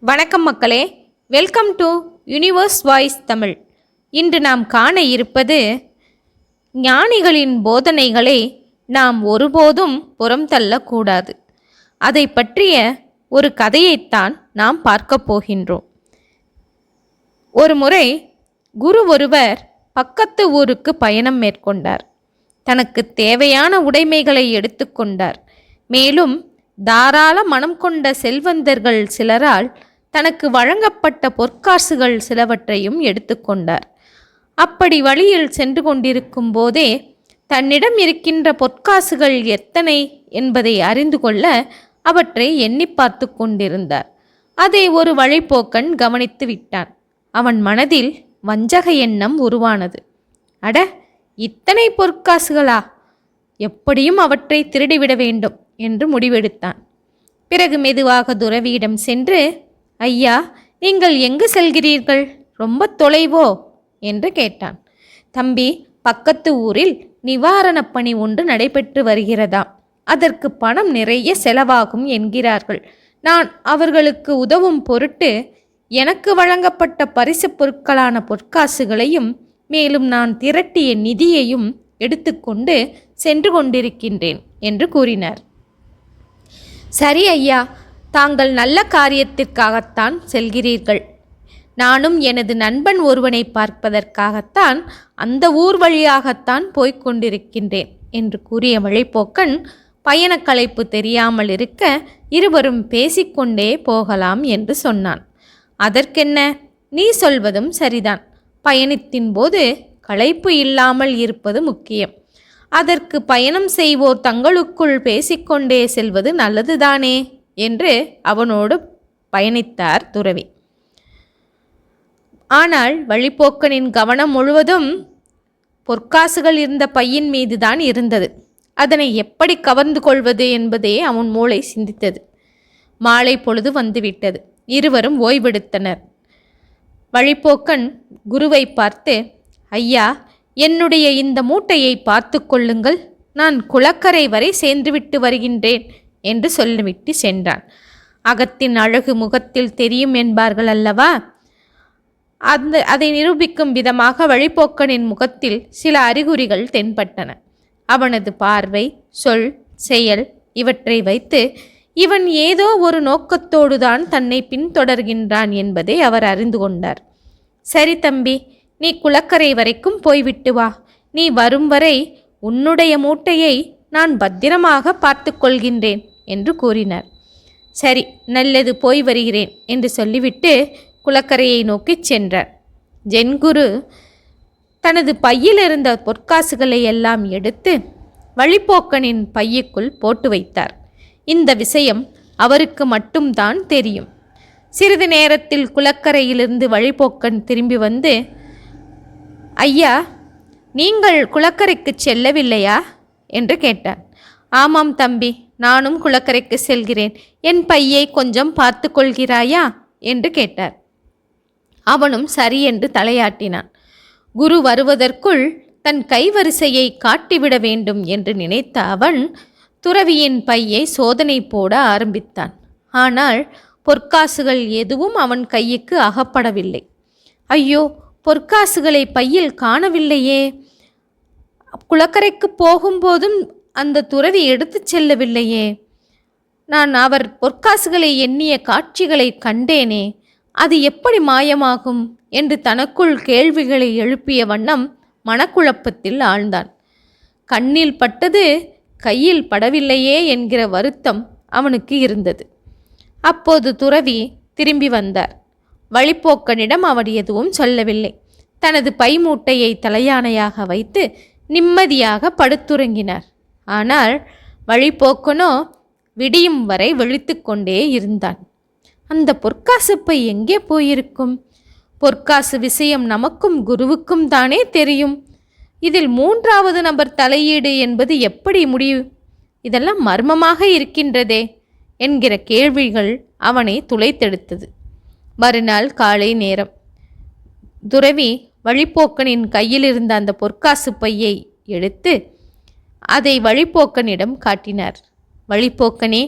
வணக்கம் மக்களே, welcome to universe voice Tamil. இன்று நாம் காண இருப்பது ஞானிகளின் போதனைகளை நாம் ஒருபோதும் புறம் தள்ளக்கூடாது. அதை பற்றிய ஒரு கதையைத்தான் நாம் பார்க்க போகின்றோம். ஒரு முறை குரு ஒருவர் பக்கத்து ஊருக்கு பயணம் மேற்கொண்டார். தனக்கு தேவையான உடைமைகளை எடுத்துக்கொண்டார். மேலும் தாராள மனம் கொண்ட செல்வந்தர்கள் சிலரால் தனக்கு வழங்கப்பட்ட பொற்காசுகள் சிலவற்றையும் எடுத்துக்கொண்டார். அப்படி வழியில் சென்று கொண்டிருக்கும் போதே தன்னிடம் இருக்கின்ற பொற்காசுகள் எத்தனை என்பதை அறிந்து கொள்ள அவற்றை எண்ணி பார்த்து கொண்டிருந்தார். அதை ஒரு வழிப்போக்கன் கவனித்து விட்டான். அவன் மனதில் வஞ்சக எண்ணம் உருவானது. அட, இத்தனை பொற்காசுகளா? எப்படியும் அவற்றை திருடிவிட வேண்டும் என்று முடிவெடுத்தான். பிறகு மெதுவாக துறவியிடம் சென்று, ஐயா, நீங்கள் எங்கு செல்கிறீர்கள்? ரொம்ப தொலைவோ என்று கேட்டான். தம்பி, பக்கத்து ஊரில் நிவாரணப் பணி ஒன்று நடைபெற்று வருகிறதாம். அதற்கு பணம் நிறைய செலவாகும் என்கிறார்கள். நான் அவர்களுக்கு உதவும் பொருட்டு எனக்கு வழங்கப்பட்ட பரிசு பொருட்களான பொற்காசுகளையும் மேலும் நான் திரட்டிய நிதியையும் எடுத்துக்கொண்டு சென்று கொண்டிருக்கின்றேன் என்று கூறினார். சரி ஐயா, தாங்கள் நல்ல காரியத்திற்காகத்தான் செல்கிறீர்கள். நானும் எனது நண்பன் ஒருவனை பார்ப்பதற்காகத்தான் அந்த ஊர் வழியாகத்தான் போய்கொண்டிருக்கின்றேன் என்று கூறிய வழிப்போக்கன் பயணக்களைப்பு தெரியாமல் இருக்க இருவரும் பேசிக்கொண்டே போகலாம் என்று சொன்னான். அதற்கென்ன, நீ சொல்வதும் சரிதான். பயணத்தின் போது களைப்பு இல்லாமல் இருப்பது முக்கியம். அதற்கு பயணம் செய்வோர் தங்களுக்குள் பேசிக்கொண்டே செல்வது நல்லதுதானே என்று அவனோடு பயணித்தார் துறவி. ஆனால் வழிப்போக்கனின் கவனம் முழுவதும் பொற்காசுகள் இருந்த பையின் மீதுதான் இருந்தது. அதனை எப்படி கவர்ந்து கொள்வது என்பதே அவன் மூளை சிந்தித்தது. மாலை பொழுது வந்துவிட்டது. இருவரும் ஓய்வெடுத்தனர். வழிப்போக்கன் குருவை பார்த்து, ஐயா, என்னுடைய இந்த மூட்டையை பார்த்து கொள்ளுங்கள். நான் குளக்கரை வரை சென்றுவிட்டு வருகின்றேன் என்று சொல்லிவிட்டு சென்றான். அகத்தின் அழகு முகத்தில் தெரியும் என்பார்கள் அல்லவா? அதை நிரூபிக்கும் விதமாக வழிப்போக்கனின் முகத்தில் சில அறிகுறிகள் தென்பட்டன. அவனது பார்வை, சொல், செயல் இவற்றை வைத்து இவன் ஏதோ ஒரு நோக்கத்தோடுதான் தன்னை பின்தொடர்கின்றான் என்பதை அவர் அறிந்து கொண்டார். சரி தம்பி, நீ குளக்கரை வரைக்கும் போய்விட்டு வா. நீ வரும் வரை உன்னுடைய மூட்டையை நான் பத்திரமாக பார்த்து கொள்கின்றேன் என்று கூறினார். சரி, நல்லது, போய் வருகிறேன் என்று சொல்லிவிட்டு குளக்கரையை நோக்கி சென்றார். ஜென்குரு தனது பையில் இருந்த பொற்காசுகளை எல்லாம் எடுத்து வழிப்போக்கனின் பையுக்குள் போட்டு வைத்தார். இந்த விஷயம் அவருக்கு மட்டும்தான் தெரியும். சிறிது நேரத்தில் குளக்கரையிலிருந்து வழிப்போக்கன் திரும்பி வந்து, ஐயா, நீங்கள் குளக்கரைக்கு செல்லவில்லையா என்று கேட்டார். ஆமாம் தம்பி, நானும் குளக்கரைக்கு செல்கிறேன். என் பையை கொஞ்சம் பார்த்து கொள்கிறாயா என்று கேட்டார். அவனும் சரி என்று தலையாட்டினான். குரு வருவதற்குள் தன் கைவரிசையை காட்டிவிட வேண்டும் என்று நினைத்த அவன் துறவியின் பையை சோதனை போட ஆரம்பித்தான். ஆனால் பொற்காசுகள் எதுவும் அவன் கைக்கு அகப்படவில்லை. ஐயோ, பொற்காசுகளை பையில் காணவில்லையே. குளக்கரைக்கு போகும்போதும் அந்த துறவி எடுத்து செல்லவில்லையே. நான் அவர் பொற்காசுகளை எண்ணிய காட்சிகளை கண்டேனே, அது எப்படி மாயமாகும் என்று தனக்குள் கேள்விகளை எழுப்பிய வண்ணம் மனக்குழப்பத்தில் ஆழ்ந்தான். கண்ணில் பட்டது கையில் படவில்லையே என்கிற வருத்தம் அவனுக்கு இருந்தது. அப்போது துறவி திரும்பி வந்தார். வழிப்போக்கனிடம் அவர் எதுவும் சொல்லவில்லை. தனது பை மூட்டையை தலையாணையாக வைத்து நிம்மதியாக படுத்துறங்கினார். ஆனால் வழிப்போக்கனோ விடியும் வரை விழித்து கொண்டே இருந்தான். அந்த பொற்காசு பை எங்கே போயிருக்கும்? பொற்காசு விஷயம் நமக்கும் குருவுக்கும் தானே தெரியும். இதில் மூன்றாவது நபர் தலையீடு என்பது எப்படி முடியும்? இதெல்லாம் மர்மமாக இருக்கின்றதே என்கிற கேள்விகள் அவனை துளைத்தெடுத்தது. மறுநாள் காலை நேரம் துறவி வழிப்போக்கனின் கையில் இருந்த அந்த பொற்காசு பையை எடுத்து அதை வழிப்போக்கனிடம் காட்டினார். வழிப்போக்கனே,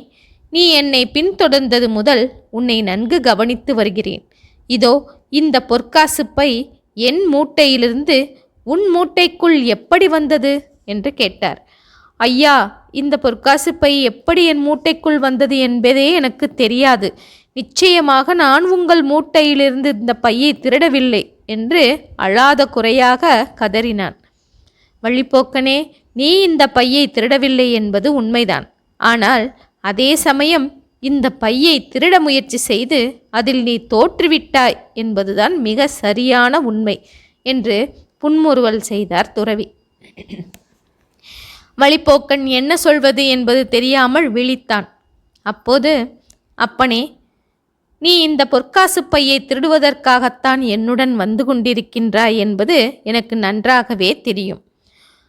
நீ என்னை பின்தொடர்ந்தது முதல் உன்னை நன்கு கவனித்து வருகிறேன். இதோ இந்த பொற்காசு பை என் மூட்டையிலிருந்து உன் மூட்டைக்குள் எப்படி வந்தது என்று கேட்டார். ஐயா, இந்த பொற்காசு பை எப்படி என் மூட்டைக்குள் வந்தது என்பதே எனக்கு தெரியாது. நிச்சயமாக நான் உங்கள் மூட்டையிலிருந்து இந்த பையை திருடவில்லை என்று அழாத குறையாக கதறினான். வழிப்போக்கனே, நீ இந்த பையை திருடவில்லை என்பது உண்மைதான். ஆனால் அதே சமயம் இந்த பையை திருட முயற்சி செய்து அதில் நீ தோற்றுவிட்டாய் என்பதுதான் மிக சரியான உண்மை என்று புன்முறுவல் செய்தார் துறவி. வழிப்போக்கன் என்ன சொல்வது என்பது தெரியாமல் விழித்தான். அப்போது, அப்பனே, நீ இந்த பொற்காசு பையை திருடுவதற்காகத்தான் என்னுடன் வந்து கொண்டிருக்கின்றாய் என்பது எனக்கு நன்றாகவே தெரியும்.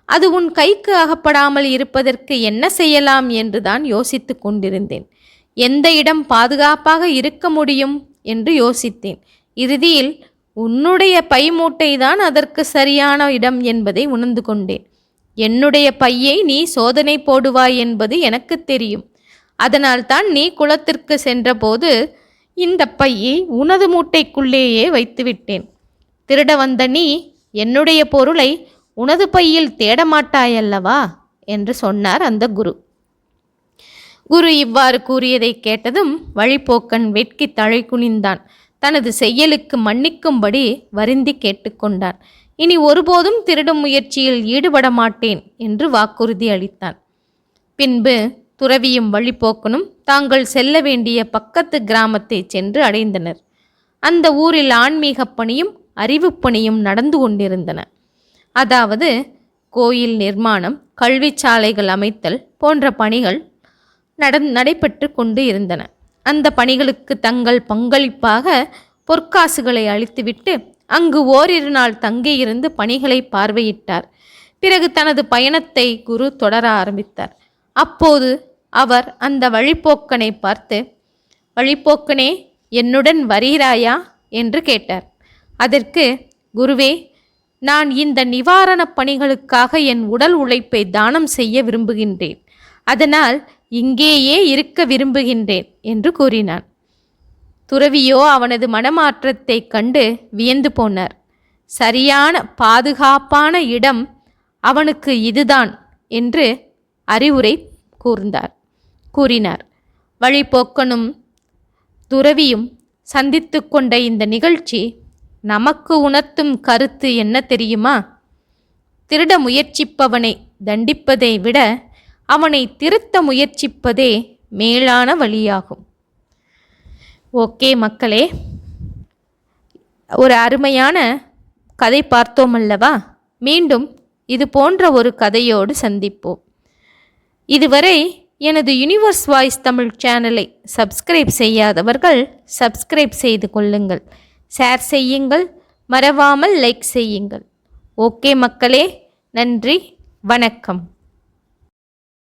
அது உன் கைக்கு அகப்படாமல் இருப்பதற்கு என்ன செய்யலாம் என்றுதான் யோசித்து கொண்டிருந்தேன். எந்த இடம் பாதுகாப்பாக இருக்க முடியும் என்று யோசித்தேன். இறுதியில் உன்னுடைய பை மூட்டைதான் அதற்கு சரியான இடம் என்பதை உணர்ந்து கொண்டேன். என்னுடைய பையை நீ சோதனை போடுவாய் என்பது எனக்கு தெரியும். அதனால்தான் நீ குளத்திற்கு சென்றபோது இந்த பையை உனது மூட்டைக்குள்ளேயே வைத்துவிட்டேன். திருட வந்த நீ என்னுடைய பொருளை உனது பையில் தேடமாட்டாயல்லவா என்று சொன்னார் அந்த குரு. குரு இவ்வாறு கூறியதை கேட்டதும் வழிப்போக்கன் வெட்கி தலை குனிந்தான். தனது செயலுக்கு மன்னிக்கும்படி வருந்தி கேட்டுக்கொண்டான். இனி ஒருபோதும் திருடும் முயற்சியில் ஈடுபட மாட்டேன் என்று வாக்குறுதி அளித்தான். பின்பு துறவியும் வழிப்போக்கனும் தாங்கள் செல்ல வேண்டிய பக்கத்து கிராமத்தை சென்று அடைந்தனர். அந்த ஊரில் ஆன்மீக பணியும் அறிவுப் பணியும் நடந்து கொண்டிருந்தன. அதாவது கோயில் நிர்மாணம், கல்வி சாலைகள் அமைத்தல் போன்ற பணிகள் நடைபெற்று கொண்டு இருந்தன. அந்த பணிகளுக்கு தங்கள் பங்களிப்பாக பொற்காசுகளை அளித்துவிட்டு அங்கு ஓரிரு நாள் தங்கியிருந்து பணிகளை பார்வையிட்டார். பிறகு தனது பயணத்தை குரு தொடர ஆரம்பித்தார். அப்போது அவர் அந்த வழிப்போக்கனை பார்த்து, வழிப்போக்கனே, என்னுடன் வருகிறாயா என்று கேட்டார். அதற்கு, குருவே, நான் இந்த நிவாரணப் பணிகளுக்காக என் உடல் உழைப்பை தானம் செய்ய விரும்புகின்றேன். அதனால் இங்கேயே இருக்க விரும்புகின்றேன் என்று கூறினான். துறவியோ அவனது மனமாற்றத்தை கண்டு வியந்து போனார். சரியான பாதுகாப்பான இடம் அவனுக்கு இதுதான் என்று அறிவுரை கூறினார். வழிப்போக்கனும் துறவியும் சந்தித்து கொண்ட இந்த நிகழ்ச்சி நமக்கு உணர்த்தும் கருத்து என்ன தெரியுமா? திருட முயற்சிப்பவனை தண்டிப்பதை விட அவனை திருத்த முயற்சிப்பதே மேலான வழியாகும். ஓகே மக்களே, ஒரு அருமையான கதை பார்த்தோம் அல்லவா? மீண்டும் இது போன்ற ஒரு கதையோடு சந்திப்போம். இதுவரை எனது யூனிவர்ஸ் வாய்ஸ் தமிழ் சேனலை சப்ஸ்கிரைப் செய்யாதவர்கள் சப்ஸ்கிரைப் செய்து கொள்ளுங்கள், ஷேர் செய்யுங்கள், மறவாமல் லைக் செய்யுங்கள். ஓகே மக்களே, நன்றி, வணக்கம்.